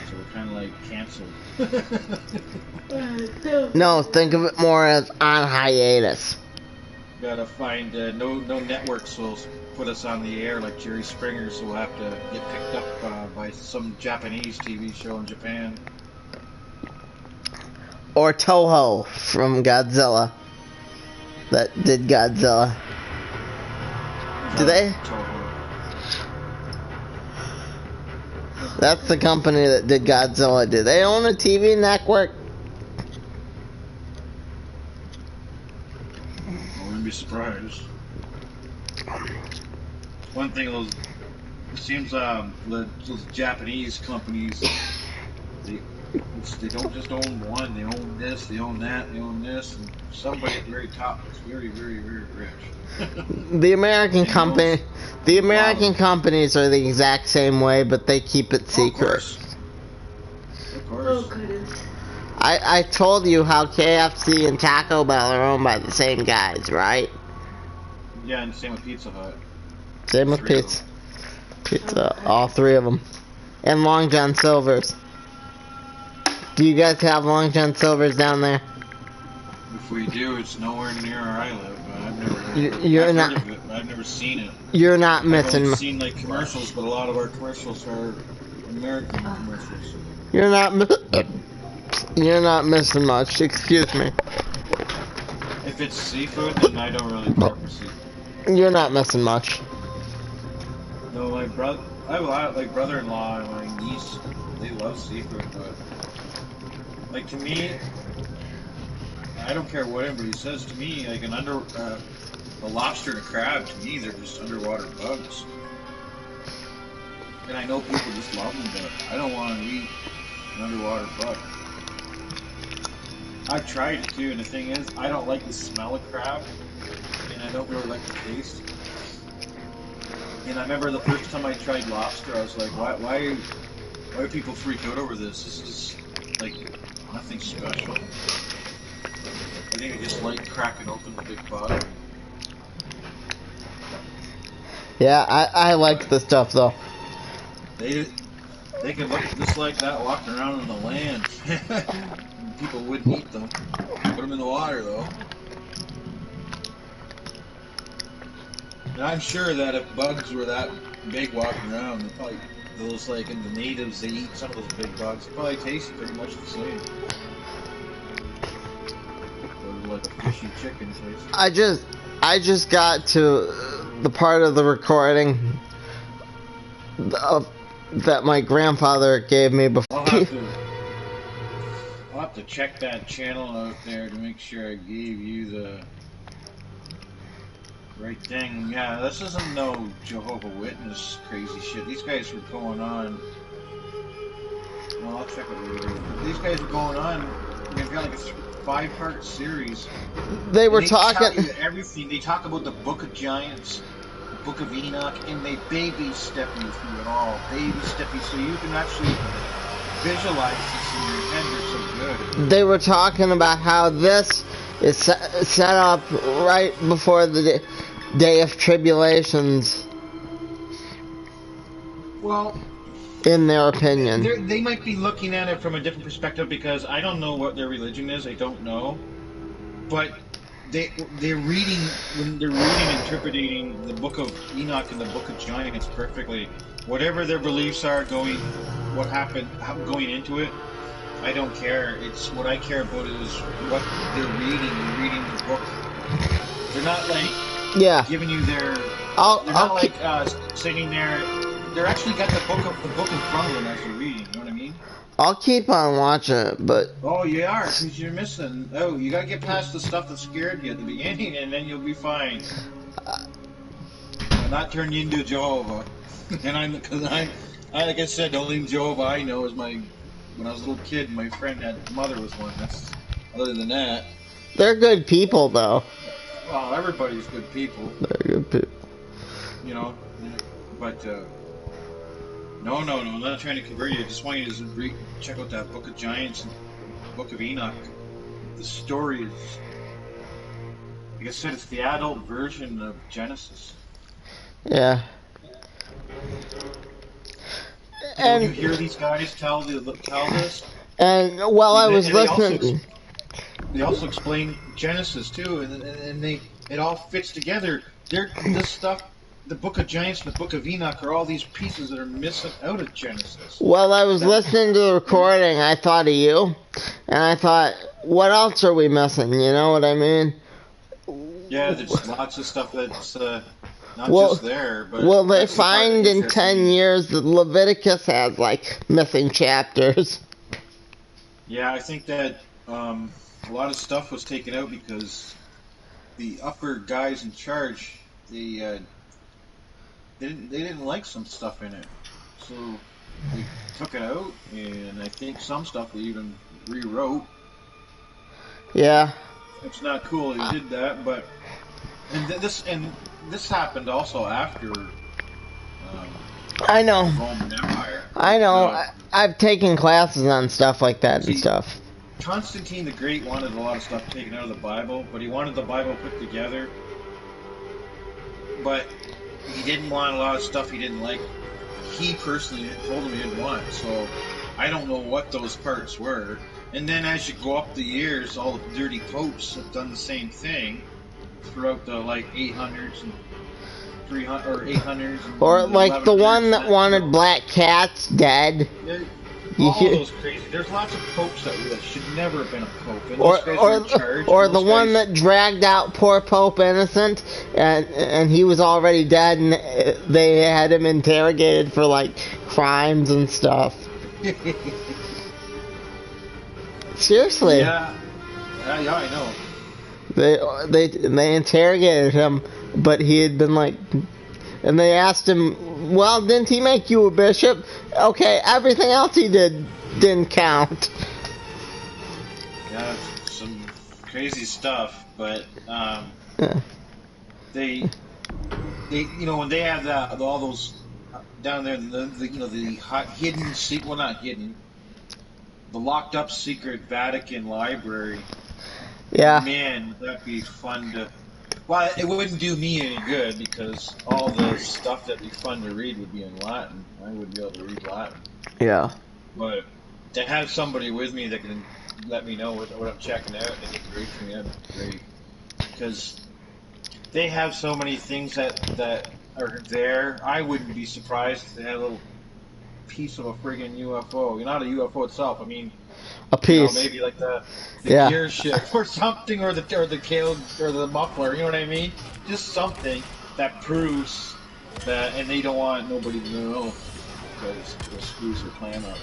so we're kind of like canceled. No, think of it more as on hiatus. Gotta find no networks will put us on the air like Jerry Springer, so we'll have to get picked up by some Japanese TV show in Japan. Or Toho from Godzilla. That did Godzilla. Do they? That's the company that did Godzilla. Do they own a TV network? I wouldn't be surprised. One thing, it seems those Japanese companies, they don't just own one. They own this, they own that, they own this, and somebody at the very top is very, very, very rich. The American companies are the exact same way, but they keep it secret. Of course. Oh, goodness. I told you how KFC and Taco Bell are owned by the same guys, right? Yeah, and same with Pizza Hut. Same with Pizza, all 3 of them. And Long John Silver's. Do you guys have Long John Silver's down there? If we do, it's nowhere near where I live. I've never heard of it, but I've never seen it. You're not missing. I've only seen like commercials, but a lot of our commercials are American commercials. You're not missing much. Excuse me. If it's seafood, then I don't really care for seafood. You're not missing much. No, my brother, I have a lot of, like, brother-in-law and my niece, they love seafood, but like, to me, I don't care what anybody says. To me, like a lobster and a crab, to me, they're just underwater bugs. And I know people just love them, but I don't want to eat an underwater bug. I've tried it too, and the thing is, I don't like the smell of crab, and I don't really like the taste. And I remember the first time I tried lobster, I was like, why do people freak out over this? This is like Nothing special. I think I just like cracking open the big bottle. Yeah, I like the stuff though. They can look just like that walking around in the land. People wouldn't eat them. Put them in the water though. And I'm sure that if bugs were that big walking around, they probably, those like in the natives, they eat some of those big bugs. They probably taste pretty much the same. Or like a fishy chicken taste. I just got to the part of the recording that my grandfather gave me before. I'll have to check that channel out there to make sure I gave you the right thing. Yeah, this isn't no Jehovah Witness crazy shit. These guys were going on. Well, I'll check it later. These guys were going on. They've got like a 5-part series. They were They talking. tell you everything. They talk about the Book of Giants, the Book of Enoch, and they baby step you through it all. Baby step you so you can actually visualize this in your head. They're so good. They were talking about how this is set up right before the day of tribulations, Well, in their opinion. they might be looking at it from a different perspective because I don't know what their religion is. I don't know, but they're reading when they're reading and interpreting the Book of Enoch and the Book of Giants perfectly. Whatever their beliefs are what happened going into it, I don't care. It's what I care about is what they're reading. They're reading the book. They're not like giving you their. They're not like sitting there. They're actually got the book in front of them as they're reading. You know what I mean? I'll keep on watching it, but Oh, you are, because you're missing. Oh, you gotta get past the stuff that scared you at the beginning, and then you'll be fine. I'm not turning you into Jehovah. And because like I said, the only Jehovah I know is when I was a little kid, my mother was one. Other than that. they're good people, though. Well, everybody's good people. They're good people. You know, but, no, I'm not trying to convert you. I just want you to check out that Book of Giants and Book of Enoch. The story is, like I said, it's the adult version of Genesis. Yeah. When you hear these guys tell this, And while I was listening, they also explain Genesis too, and it all fits together. This stuff, the Book of Giants and the Book of Enoch, are all these pieces that are missing out of Genesis. while I was listening to the recording, I thought of you, and I thought, what else are we missing? You know what I mean? Yeah, there's lots of stuff that's not just there. But will they that's the part find that in interests 10 me. years that Leviticus has like missing chapters? Yeah, I think that a lot of stuff was taken out because the upper guys in charge, they didn't like some stuff in it, so they took it out, and I think some stuff they even rewrote. Yeah. It's not cool they did that, but this happened also after I know. Roman Empire. I know. So, I've taken classes on stuff like that and See, stuff. Constantine the Great wanted a lot of stuff taken out of the Bible, but he wanted the Bible put together. But he didn't want a lot of stuff he didn't like. He personally told him he didn't want, so I don't know what those parts were. And then as you go up the years, all the dirty popes have done the same thing throughout the 800s and 300 or 800s. And Or like the 1100s, one that wanted black cats dead. All those crazy. There's lots of popes that should never have been a pope. And Or those guys were in charge, or and the those one guys- that dragged out poor Pope Innocent, and he was already dead, and they had him interrogated for crimes and stuff. Seriously, Yeah, I know. they interrogated him, but he had been and they asked him, well, didn't he make you a bishop? Okay, everything else he did didn't count. Yeah, some crazy stuff, but Yeah. they when they have all those down there, the hidden secret, well, not hidden, the locked up secret Vatican library. Yeah. Man, that'd be fun to. Well, it wouldn't do me any good because all the stuff that'd be fun to read would be in Latin. I wouldn't be able to read Latin. Yeah. But to have somebody with me that can let me know what I'm checking out and they can read for me, that'd be great. Because they have so many things that are there. I wouldn't be surprised if they had a little piece of a friggin' UFO. Not a UFO itself. I mean, A piece. maybe like the Yeah. gear shift or something, or the tail or the muffler. You know what I mean? Just something that proves that, and they don't want nobody to know because the screws their plan up.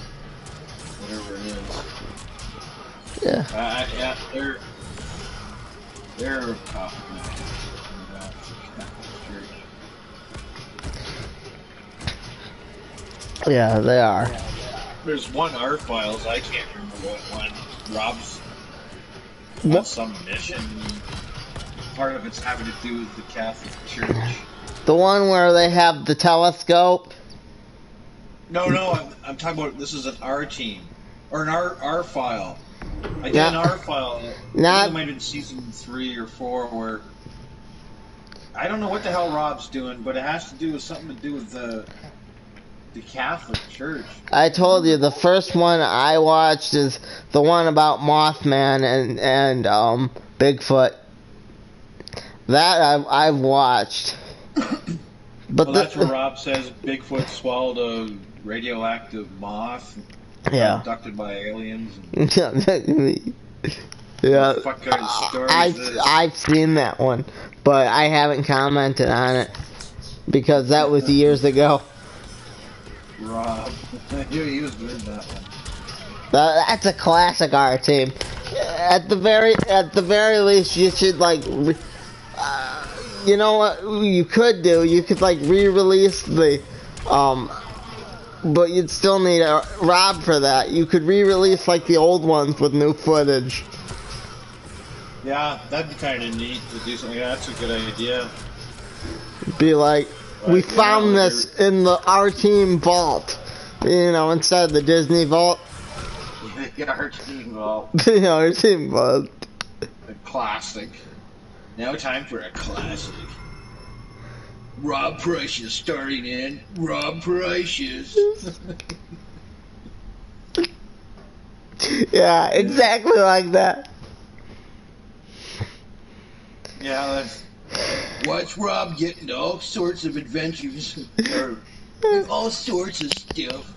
Whatever it is. Yeah. Yeah, they're tough. Yeah, they are. There's one R Files, I can't remember what one. Rob's What? on some mission. Part of it's having to do with the Catholic Church. The one where they have the telescope. No, I'm talking about this is an R team. Or an R file. I did Yeah. an R file. Not- It might have been season 3 or 4 where I don't know what the hell Rob's doing, but it has to do with something to do with the Catholic Church. I told you the first one I watched is the one about Mothman and Bigfoot. That I've watched. But Well, that's where Rob says Bigfoot swallowed a radioactive moth. Yeah. Abducted by aliens. Yeah. What fuck kind of story is this? I've seen that one, but I haven't commented on it because that was years ago. Rob. he was good in that one. That's a classic R team. At the very least, you should you know what you could do? You could re-release the but you'd still need a Rob for that. You could re-release the old ones with new footage. Yeah, that'd be kind of neat to do something. That's a good idea. Be like, we Right, found yeah, this in the R Team vault, instead of the Disney vault. Yeah, our team, well, The R Team vault. a classic. Now time for a classic. Rob Precious starting in. Rob Precious. Yeah, exactly like that. Yeah, that's... Watch Rob get into all sorts of adventures. Or all sorts of stuff.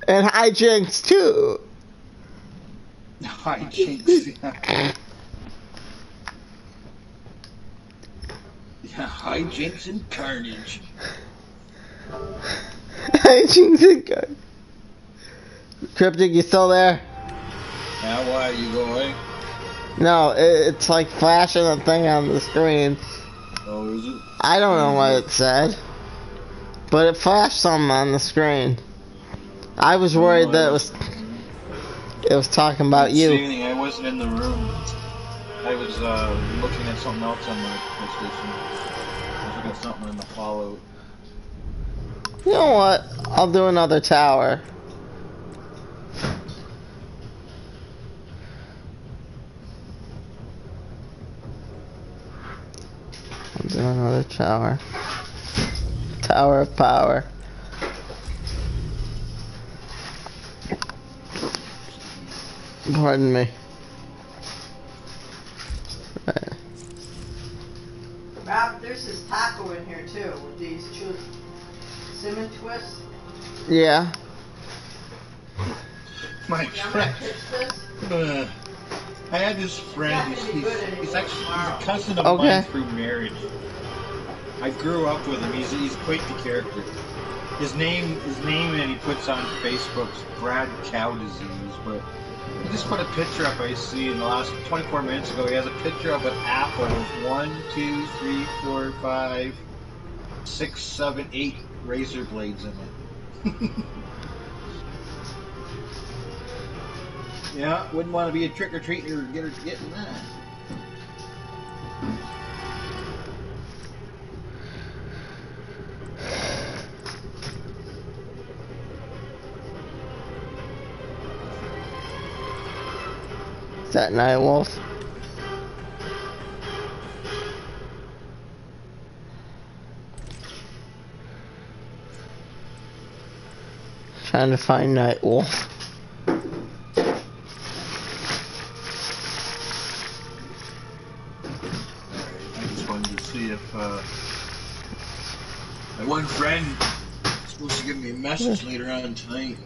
And hijinks too. Hijinks. Yeah, hijinks and carnage. Hijinks and carnage. Cryptic, you still there? Now why are you going? No, it's flashing a thing on the screen. Oh, is it? I don't know what it said, but it flashed something on the screen. I was worried that it was talking about you. Anything. I wasn't in the room. I was looking at something else on my PlayStation. I was looking at something in the Fallout. You know what? I'll do another tower. I'll do another tower. Tower of Power. Pardon me. Right. Rob, there's this taco in here too with these cinnamon twists. Yeah. My You want me friend. to pitch this? I had this friend. He's actually a cousin of Okay. mine through marriage. I grew up with him. He's quite the character. His name, and he puts on Facebook's Brad Cow Disease, but he just put a picture up I see in the last 24 minutes ago. He has a picture of an apple with 1, 2, 3, 4, 5, 6, 7, 8 razor blades in it. Yeah, wouldn't want to be a trick-or-treater or getting that. that Night Wolf. Trying to find Night Wolf. I just wanted to see if my one friend is supposed to give me a message later on tonight.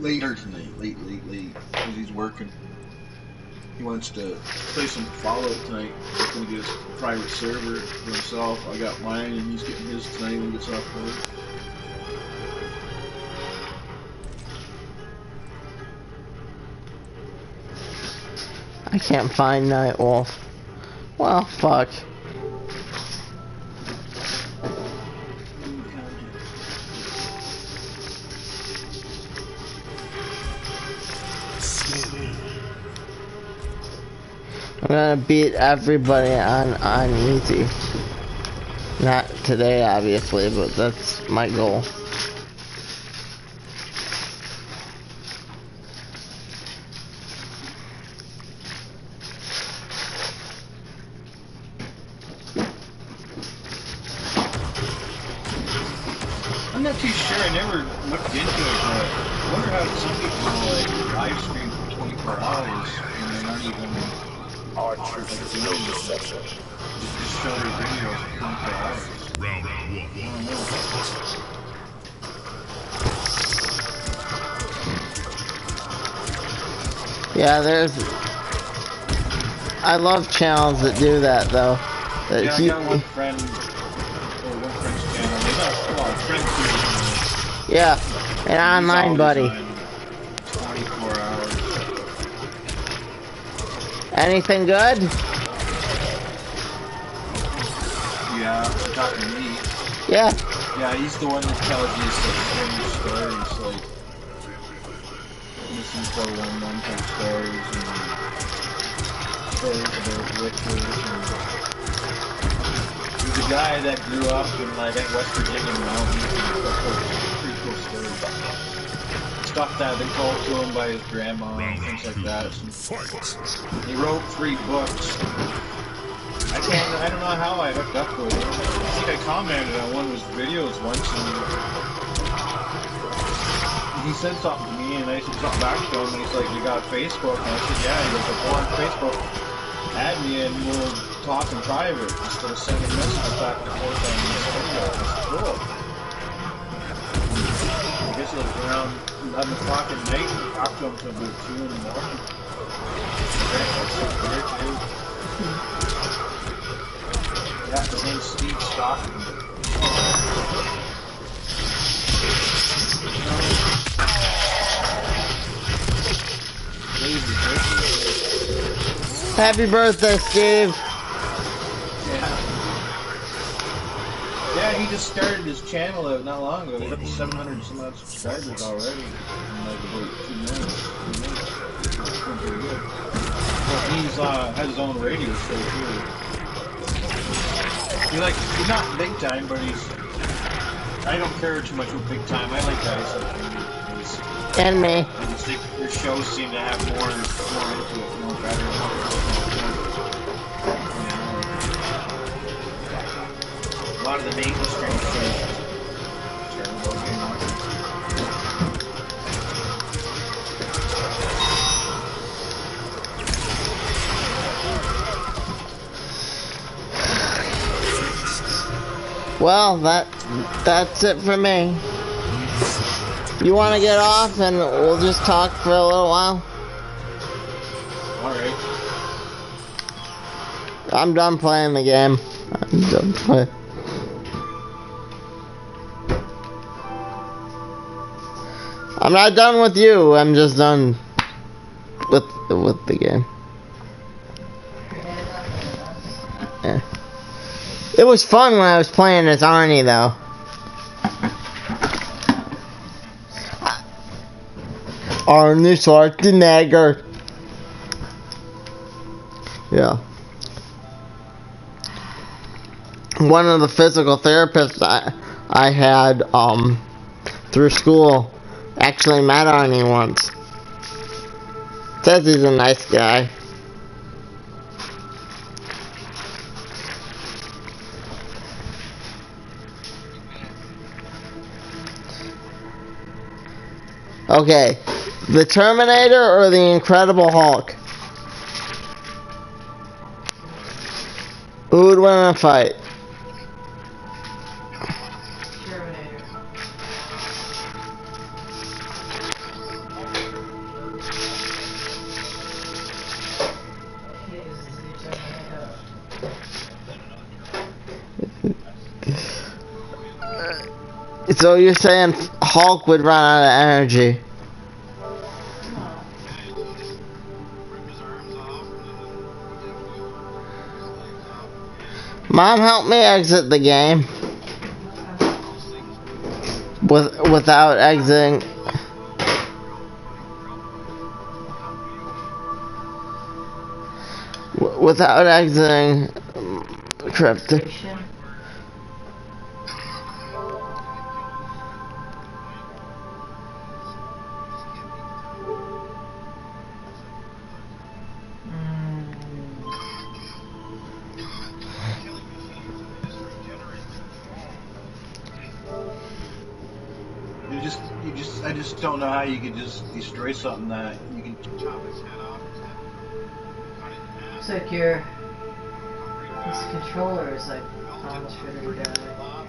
Late, because he's working. He wants to play some Fallout tonight. He's going to get his private server for himself. I got mine, and he's getting his tonight when he gets off work. I can't find Night Wolf. Well, fuck. I'm gonna beat everybody on easy. Not today, obviously, but that's my goal. I'm not too sure. I never looked into it, but I wonder how some people like live stream for 24 hours and they're not even doing this session. Just show their videos for 24 hours. Round one. Yeah, I love channels that do that though. Yeah, I got one friend, or one friend's channel. They got a lot of friends who Yeah, an online buddy. 24 hours. Anything good? Yeah, talking to me. Yeah. Yeah, he's the one that tells you some strange stories, like missing 411 type stories and stories about witches. He's a guy that grew up in like West Virginia mountains and pretty cool stories. Stuff that they told to him by his grandma and things like that. He wrote 3 books. I don't know how I hooked up with him. I think I commented on one of his videos once, and he said something to me, and I said something back to him, and he's like, "You got Facebook?" And I said, "Yeah." He goes, "Go on Facebook, add me, and we'll talk in private instead of sending messages back and forth on this video." I said, "Cool." I guess it was around 11 o'clock at night. We talked to him till about 2 in the morning. That's weird, too. Yeah, his name's Steve Stockton. Happy birthday, Steve. Yeah, he just started his channel out not long ago. He's up to 700 some odd subscribers already in like about 2 minutes. 3 minutes. It's been pretty good. But he's has his own radio show too. He's not big time, but I don't care too much with big time. I like guys like him. And me. I just think their shows seem to have more into it, more better. A lot of the mainstream shows terrible, you know. Well, that's it for me. You want to get off and we'll just talk for a little while? Alright. I'm done playing the game. I'm done playing. I'm not done with you. I'm just done with the game. Yeah. It was fun when I was playing as Arnie, though. Arnie Schwarzenegger. Yeah. One of the physical therapists I had through school actually met Arnie once. Says he's a nice guy. Okay, the Terminator or the Incredible Hulk? Who would win in a fight? Terminator. So you're saying Hulk would run out of energy? Mom, help me exit the game. Without exiting. Without exiting Cryptic. I just don't know how you could just destroy something that you can chop its head off. Looks like this controller is like almost ready to die.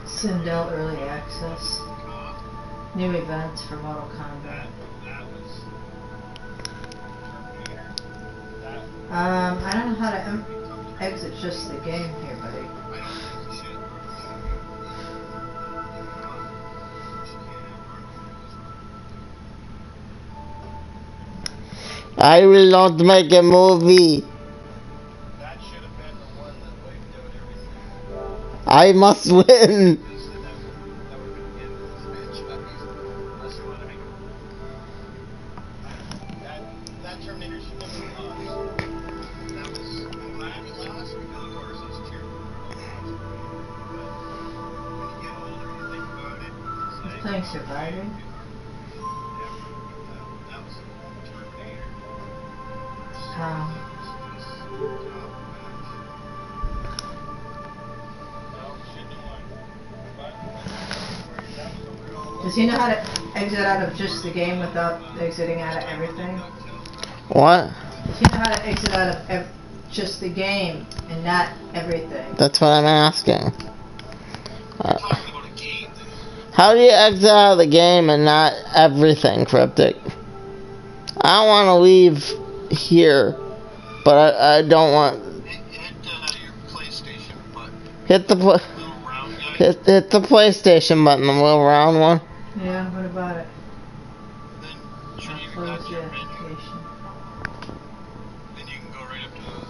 Sindel Early Access. New events for Mortal Kombat. I don't know how to exit just the game here, buddy. I will not make a movie. That should have been the one that wiped out everything. I must win. That Terminator should have been lost. That was glad he lost because of course it's terrible. When you get older, you think about it. It's like, Playing Survivor. that was Terminator. Does he know how to exit out of just the game without exiting out of everything? What? Does he know how to exit out of just the game and not everything? That's what I'm asking. How do you exit out of the game and not everything, Cryptic? I don't want to leave here, but I don't want. Your PlayStation button. Hit the hit the PlayStation button, the little round one. Yeah, what about it? Then should you Close got the your menu? application.